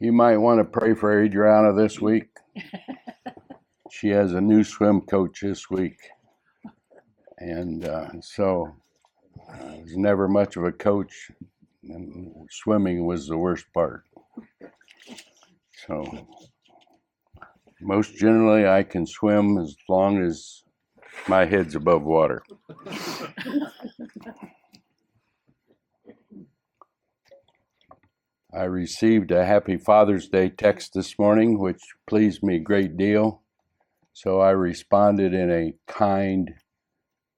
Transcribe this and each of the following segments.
You might want to pray for Adriana this week. She has a new swim coach this week. And so I was never much of a coach, and swimming was the worst part. So most generally I can swim as long as my head's above water. I received a Happy Father's Day text this morning, which pleased me a great deal. So I responded in a kind,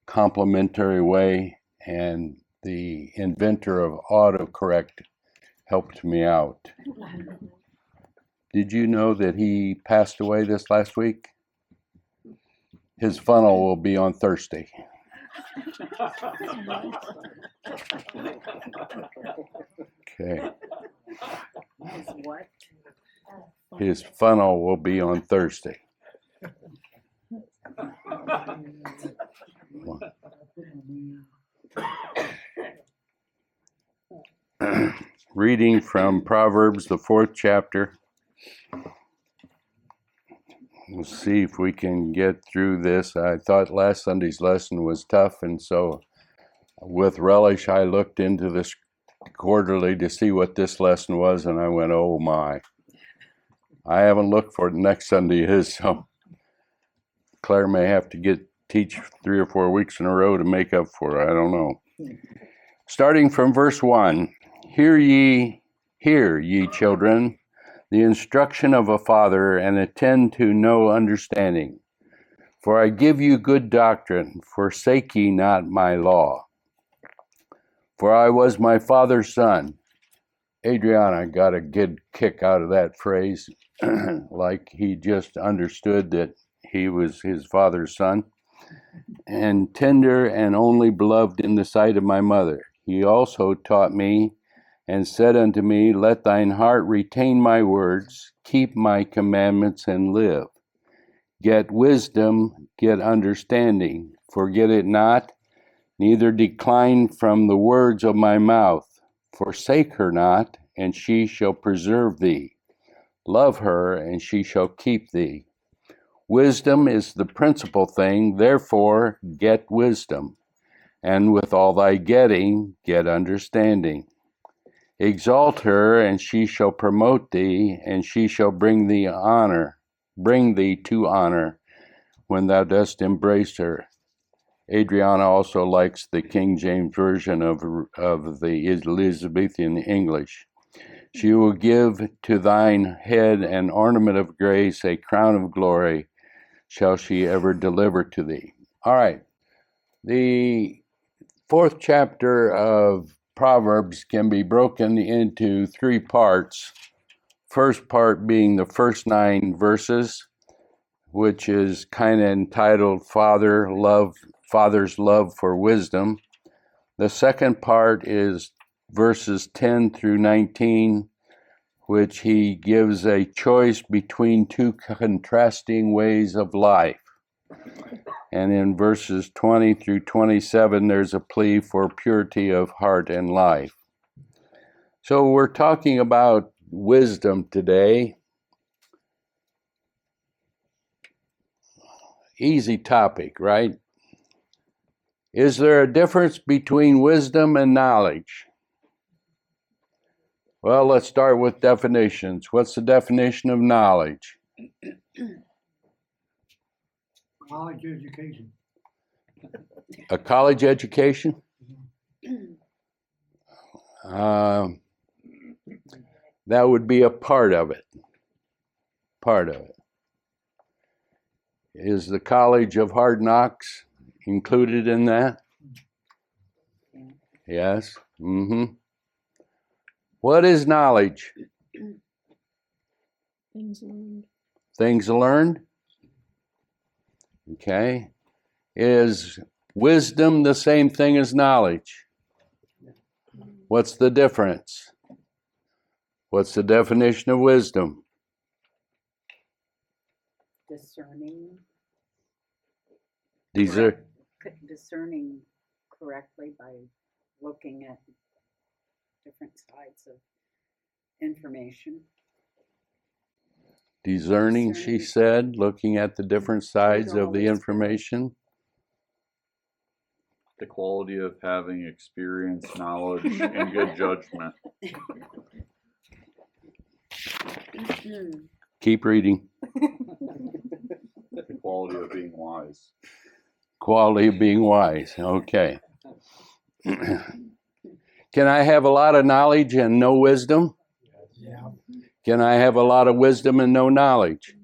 complimentary way, and the inventor of autocorrect helped me out. Did you know that he passed away this last week? His funnel will be on Thursday. Okay. What? His funnel will be on Thursday. Reading from Proverbs, the 4th chapter. We'll see if we can get through this. I thought last Sunday's lesson was tough, and so with relish I looked into this quarterly to see what this lesson was, and I went, oh my. I haven't looked for it. Next Sunday is, so Claire may have to teach 3 or 4 weeks in a row to make up for it. I don't know. Starting from verse 1, hear ye children, the instruction of a father, and attend to no understanding. For I give you good doctrine, forsake ye not my law. For I was my father's son. Adriana got a good kick out of that phrase, like he just understood that he was his father's son. And tender and only beloved in the sight of my mother. He also taught me and said unto me, let thine heart retain my words, keep my commandments, and live. Get wisdom, get understanding, forget it not, neither decline from the words of my mouth. Forsake her not, and she shall preserve thee. Love her, and she shall keep thee. Wisdom is the principal thing, therefore get wisdom, and with all thy getting, get understanding. Exalt her, and she shall promote thee, and she shall bring thee to honor when thou dost embrace her. Adriana also likes the King James Version of the Elizabethan English. She will give to thine head an ornament of grace, a crown of glory shall she ever deliver to thee. All right. The 4th chapter of Proverbs can be broken into 3 parts. First part being the first 9 verses, which is kind of entitled Father's Love for Wisdom. The second part is verses 10 through 19, which he gives a choice between 2 contrasting ways of life. And in verses 20 through 27, there's a plea for purity of heart and life. So we're talking about wisdom today. Easy topic, right? Is there a difference between wisdom and knowledge? Well, let's start with definitions. What's the definition of knowledge? College education. A college education? That would be a part of it. Part of it. Is the College of Hard Knocks included in that? Yes. What is knowledge? Things learned. Things learned? Okay. Is wisdom the same thing as knowledge? What's the difference? What's the definition of wisdom? Discerning. Discerning correctly by looking at different sides of information. Discerning, she said, looking at the different sides of the information. The quality of having experience, knowledge, and good judgment. Keep reading. The quality of being wise. Quality of being wise. Okay. Can I have a lot of knowledge and no wisdom? Yeah. Can I have a lot of wisdom and no knowledge?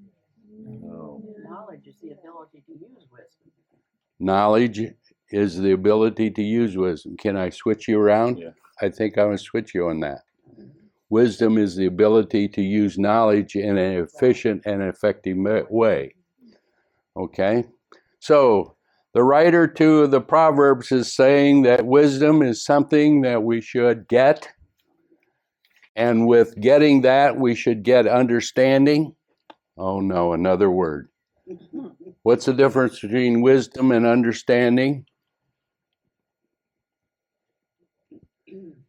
No. Knowledge is the ability to use wisdom. Knowledge is the ability to use wisdom. Can I switch you around? Yeah. I think I'm going to switch you on that. Wisdom is the ability to use knowledge in an efficient and effective way. Okay? So, the writer to the Proverbs is saying that wisdom is something that we should get. And with getting that, we should get understanding. Oh no, another word. What's the difference between wisdom and understanding?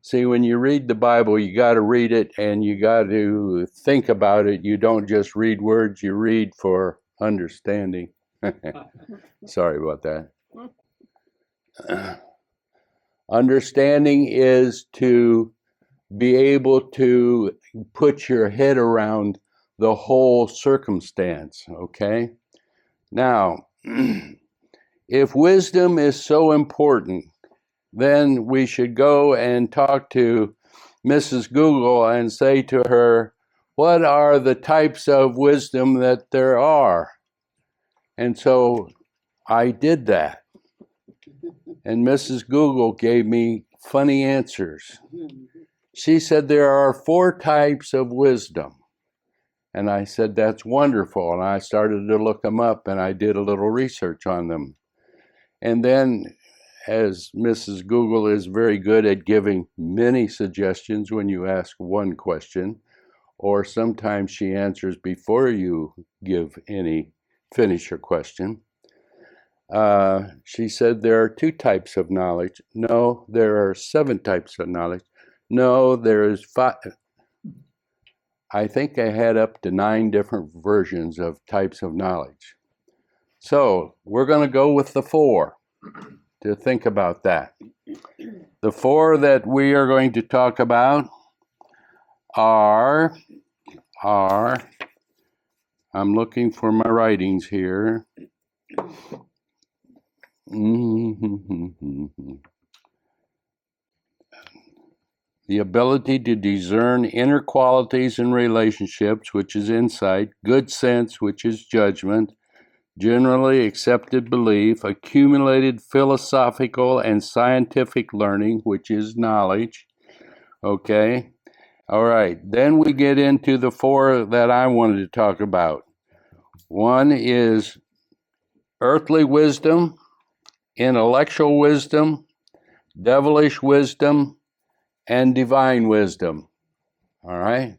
See, when you read the Bible, you got to read it and you got to think about it. You don't just read words, you read for understanding. Sorry about that. Understanding is to be able to put your head around the whole circumstance, okay? Now, if wisdom is so important, then we should go and talk to Mrs. Google and say to her, what are the types of wisdom that there are? And so I did that. And Mrs. Google gave me funny answers. She said there are 4 types of wisdom. And I said, that's wonderful. And I started to look them up and I did a little research on them. And then, as Mrs. Google is very good at giving many suggestions when you ask one question, or sometimes she answers before you finish your question. She said there are 2 types of knowledge. No, there are 7 types of knowledge. No, there is 5. I think I had up to 9 different versions of types of knowledge. So we're going to go with the 4 to think about that. The 4 that we are going to talk about are I'm looking for my writings here. The ability to discern inner qualities in relationships, which is insight, good sense, which is judgment, generally accepted belief, accumulated philosophical and scientific learning, which is knowledge. Okay? All right. Then we get into the 4 that I wanted to talk about. One is earthly wisdom, intellectual wisdom, devilish wisdom, and divine wisdom. All right?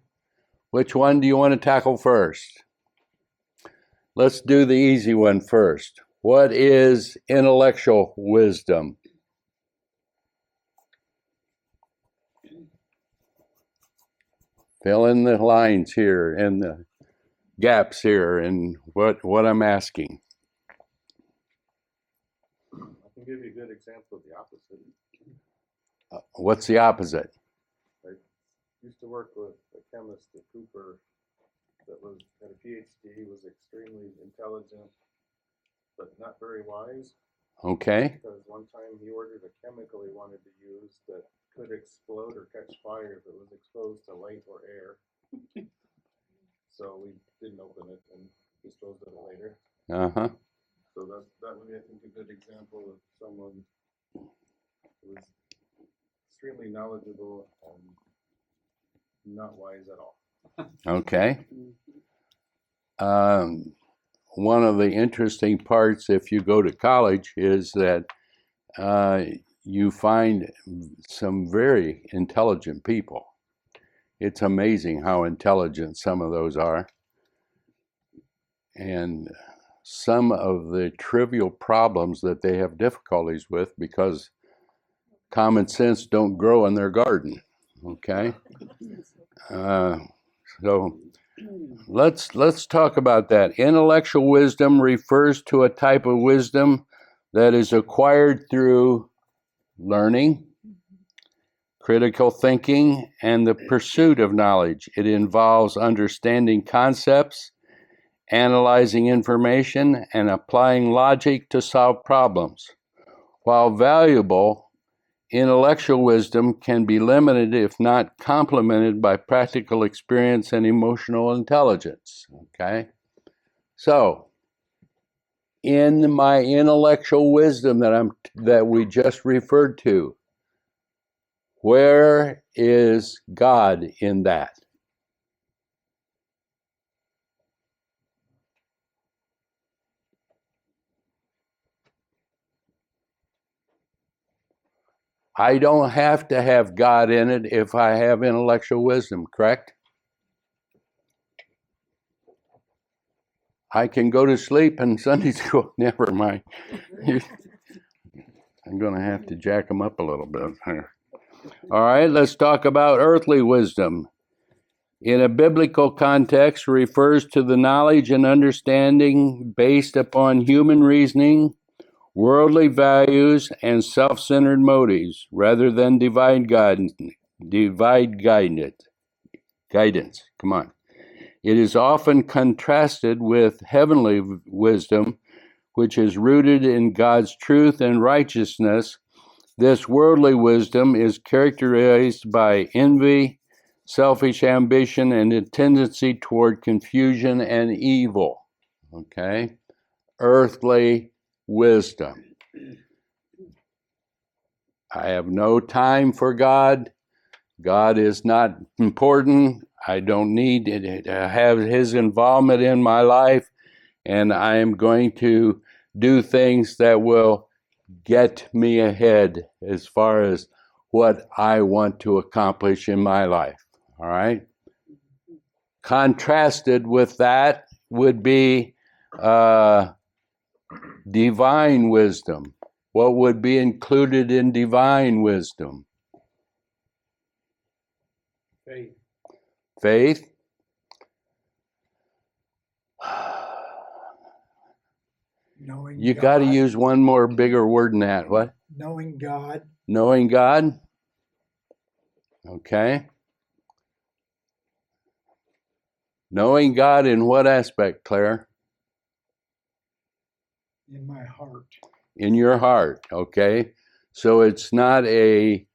Which one do you want to tackle first? Let's do the easy one first. What is intellectual wisdom? Fill in the lines here and the gaps here in what I'm asking. I can give you a good example of the opposite. What's the opposite? I used to work with a chemist at Cooper that had a PhD, was extremely intelligent, but not very wise. Okay. Because one time he ordered a chemical he wanted to use that could explode or catch fire if it was exposed to light or air. So we didn't open it and disposed of it later. Uh-huh. So that would be, I think, a good example of someone who was extremely knowledgeable and not wise at all. Okay. One of the interesting parts if you go to college is that you find some very intelligent people. It's amazing how intelligent some of those are. And some of the trivial problems that they have difficulties with because common sense don't grow in their garden. Okay? So let's talk about that. Intellectual wisdom refers to a type of wisdom that is acquired through learning, critical thinking, and the pursuit of knowledge. It involves understanding concepts, analyzing information, and applying logic to solve problems. While valuable, intellectual wisdom can be limited if not complemented by practical experience and emotional intelligence. Okay? So, in my intellectual wisdom that we just referred to, where is God in that? I don't have to have God in it if I have intellectual wisdom, correct? I can go to sleep and Sunday school, never mind. I'm going to have to jack them up a little bit here. All right, let's talk about earthly wisdom. In a biblical context, refers to the knowledge and understanding based upon human reasoning, worldly values, and self-centered motives, rather than divine guidance. Come on. It is often contrasted with heavenly wisdom, which is rooted in God's truth and righteousness. This worldly wisdom is characterized by envy, selfish ambition, and a tendency toward confusion and evil. Okay? Earthly wisdom. I have no time for God. God is not important. I don't need to have His involvement in my life, and I am going to do things that will get me ahead as far as what I want to accomplish in my life. All right? Contrasted with that would be divine wisdom. What would be included in divine wisdom? Faith. Faith. Knowing You got to God. use one more bigger word than that. What? Knowing God. Knowing God. Okay. Knowing God in what aspect, Claire? In my heart. In your heart. Okay. So it's not a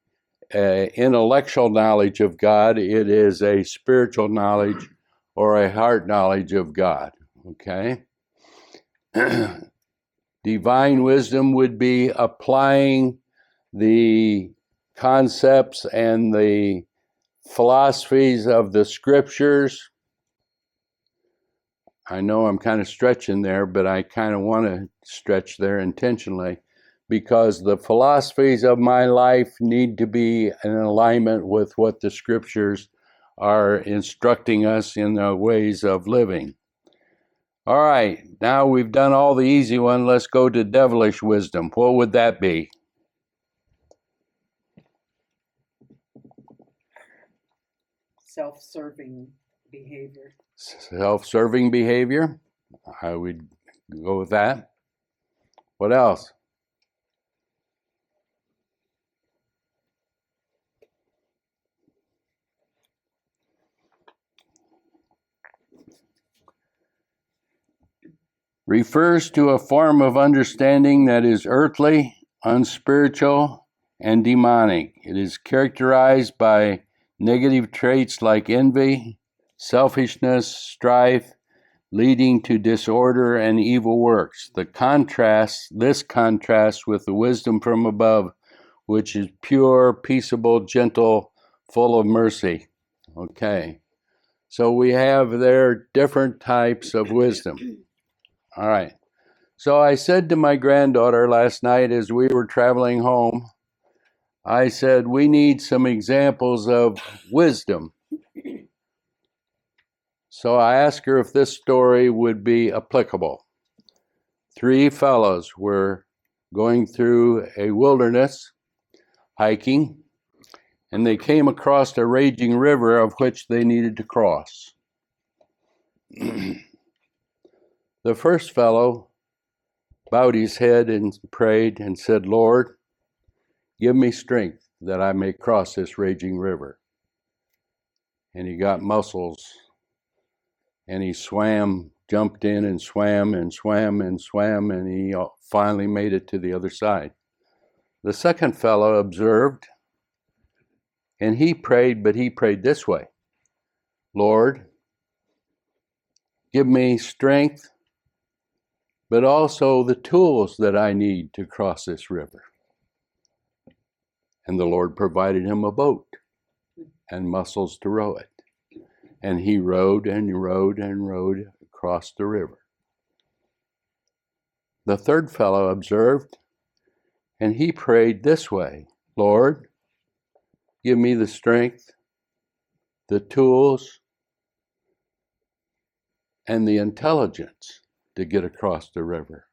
intellectual knowledge of God. It is a spiritual knowledge or a heart knowledge of God. Okay. Divine wisdom would be applying the concepts and the philosophies of the scriptures. I know I'm kind of stretching there, but I kind of want to stretch there intentionally because the philosophies of my life need to be in alignment with what the scriptures are instructing us in the ways of living. All right, now we've done all the easy one. Let's go to devilish wisdom. What would that be? Self-serving behavior. Self-serving behavior. I would go with that. What else? Refers to a form of understanding that is earthly, unspiritual, and demonic. It is characterized by negative traits like envy, selfishness, strife, leading to disorder and evil works. This contrasts with the wisdom from above, which is pure, peaceable, gentle, full of mercy. Okay. So we have there different types of wisdom. All right. So I said to my granddaughter last night as we were traveling home, I said, we need some examples of wisdom. So I asked her if this story would be applicable. 3 fellows were going through a wilderness, hiking, and they came across a raging river of which they needed to cross. The first fellow bowed his head and prayed and said, Lord, give me strength that I may cross this raging river. And he got muscles, and he swam, jumped in and swam and swam and swam, and he finally made it to the other side. The second fellow observed, and he prayed, but he prayed this way, Lord, give me strength, but also the tools that I need to cross this river. And the Lord provided him a boat and muscles to row it. And he rowed and rowed and rowed across the river. The third fellow observed, and he prayed this way, Lord, give me the strength, the tools, and the intelligence to get across the river.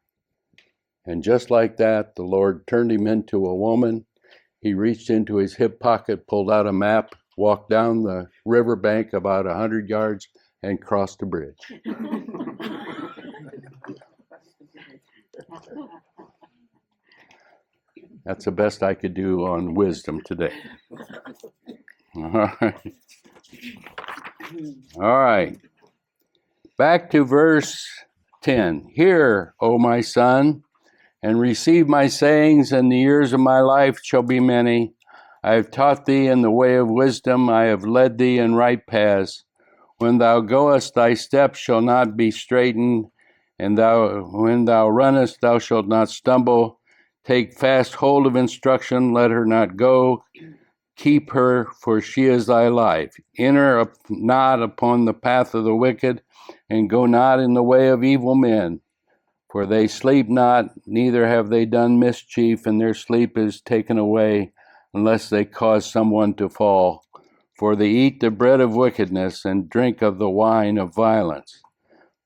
And just like that, the Lord turned him into a woman. He reached into his hip pocket, pulled out a map, walked down the riverbank about 100 yards, and crossed the bridge. That's the best I could do on wisdom today. All right. All right. Back to verse 10. Hear, O my son, and receive my sayings, and the years of my life shall be many. I have taught thee in the way of wisdom, I have led thee in right paths. When thou goest, thy steps shall not be straitened, and when thou runnest, thou shalt not stumble. Take fast hold of instruction, let her not go. Keep her, for she is thy life. Enter not upon the path of the wicked, and go not in the way of evil men. For they sleep not, neither have they done mischief, and their sleep is taken away, unless they cause someone to fall. For they eat the bread of wickedness, and drink of the wine of violence.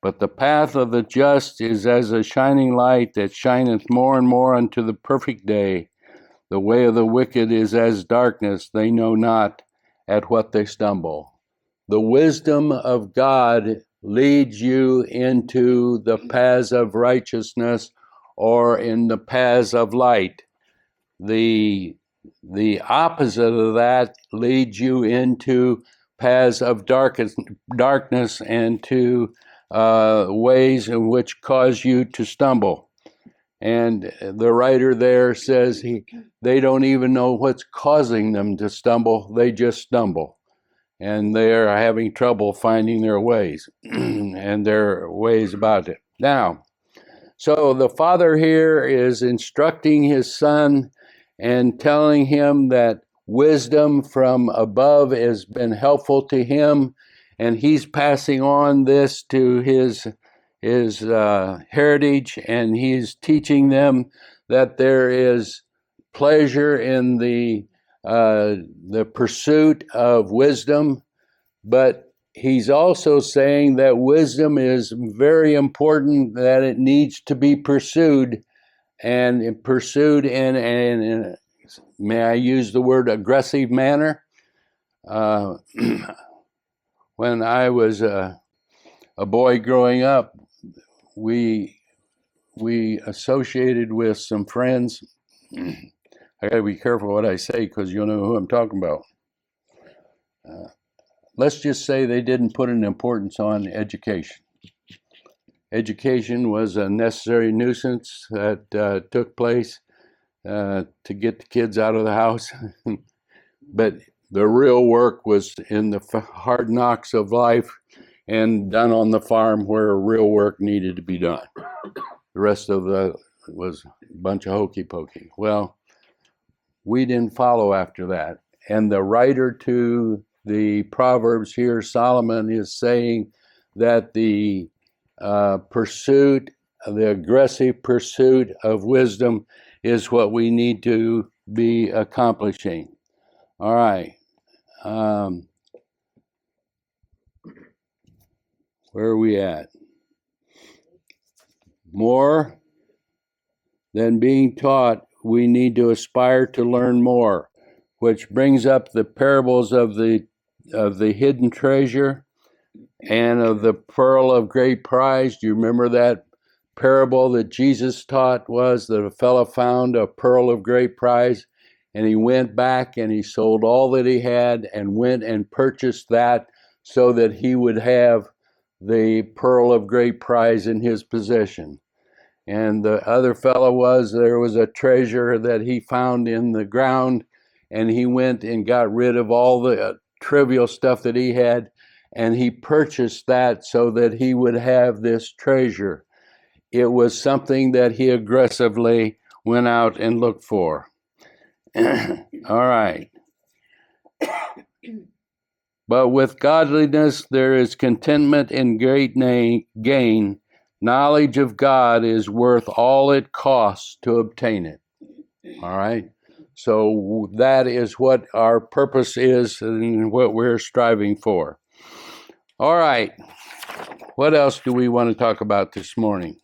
But the path of the just is as a shining light that shineth more and more unto the perfect day. The way of the wicked is as darkness, they know not at what they stumble. The wisdom of God leads you into the paths of righteousness or in the paths of light. The opposite of that leads you into paths of darkness and to ways in which cause you to stumble. And the writer there says they don't even know what's causing them to stumble. They just stumble. And they're having trouble finding their ways and their ways about it. Now, so the father here is instructing his son and telling him that wisdom from above has been helpful to him, and he's passing on this to his heritage, and he's teaching them that there is pleasure in the pursuit of wisdom, but he's also saying that wisdom is very important, that it needs to be pursued, and pursued in may I use the word aggressive manner? When I was a boy growing up, we associated with some friends. I got to be careful what I say because you'll know who I'm talking about. Let's just say they didn't put an importance on education. Education was a necessary nuisance that took place to get the kids out of the house. But the real work was in the hard knocks of life and done on the farm where real work needed to be done. The rest of it was a bunch of hokey pokey. Well, we didn't follow after that. And the writer to the Proverbs here, Solomon, is saying that the pursuit, the aggressive pursuit of wisdom is what we need to be accomplishing. All right. Where are we at? More than being taught, we need to aspire to learn more, which brings up the parables of the hidden treasure, and of the pearl of great price. Do you remember that parable that Jesus taught was that a fellow found a pearl of great price, and he went back and he sold all that he had and went and purchased that so that he would have the pearl of great price in his possession. And the other fellow there was a treasure that he found in the ground, and he went and got rid of all the trivial stuff that he had, and he purchased that so that he would have this treasure. It was something that he aggressively went out and looked for. All right. But with godliness there is contentment and great gain. Knowledge of God is worth all it costs to obtain it. All right. So that is what our purpose is and what we're striving for. All right. What else do we want to talk about this morning?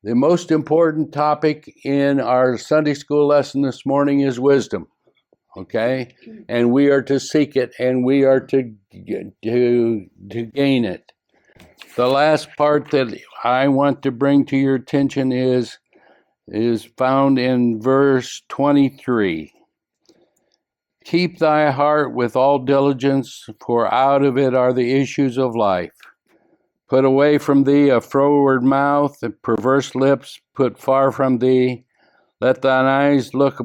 The most important topic in our Sunday school lesson this morning is wisdom. Okay? And we are to seek it, and we are to gain it. The last part that I want to bring to your attention is found in verse 23. Keep thy heart with all diligence, for out of it are the issues of life. Put away from thee a froward mouth, and perverse lips put far from thee. Let thine eyes look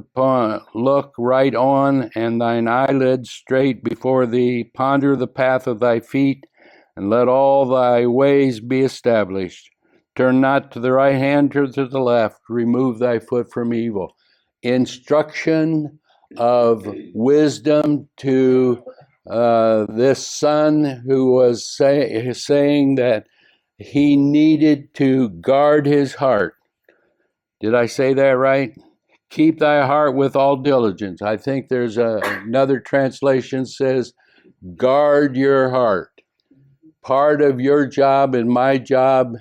right on, and thine eyelids straight before thee. Ponder the path of thy feet, and let all thy ways be established. Turn not to the right hand or to the left. Remove thy foot from evil. Instruction of wisdom to this son who was saying that he needed to guard his heart. Did I say that right? Keep thy heart with all diligence. I think there's another translation says, guard your heart. Part of your job and my job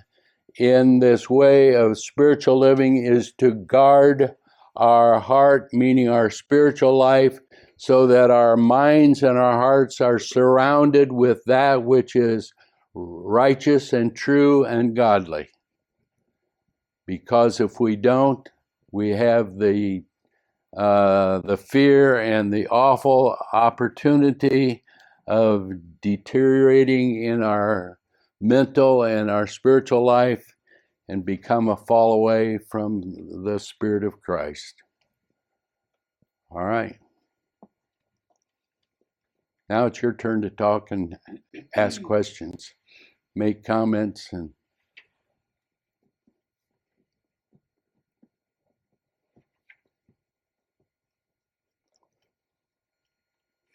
in this way of spiritual living is to guard our heart, meaning our spiritual life, so that our minds and our hearts are surrounded with that which is righteous and true and godly. Because if we don't, we have the fear and the awful opportunity of deteriorating in our mental and our spiritual life and become a fall away from the Spirit of Christ. All right. Now it's your turn to talk and ask questions, make comments, and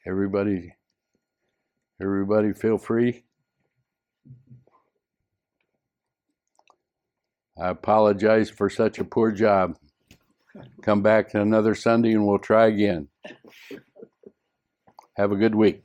everybody feel free. I apologize for such a poor job. Come back another Sunday and we'll try again. Have a good week.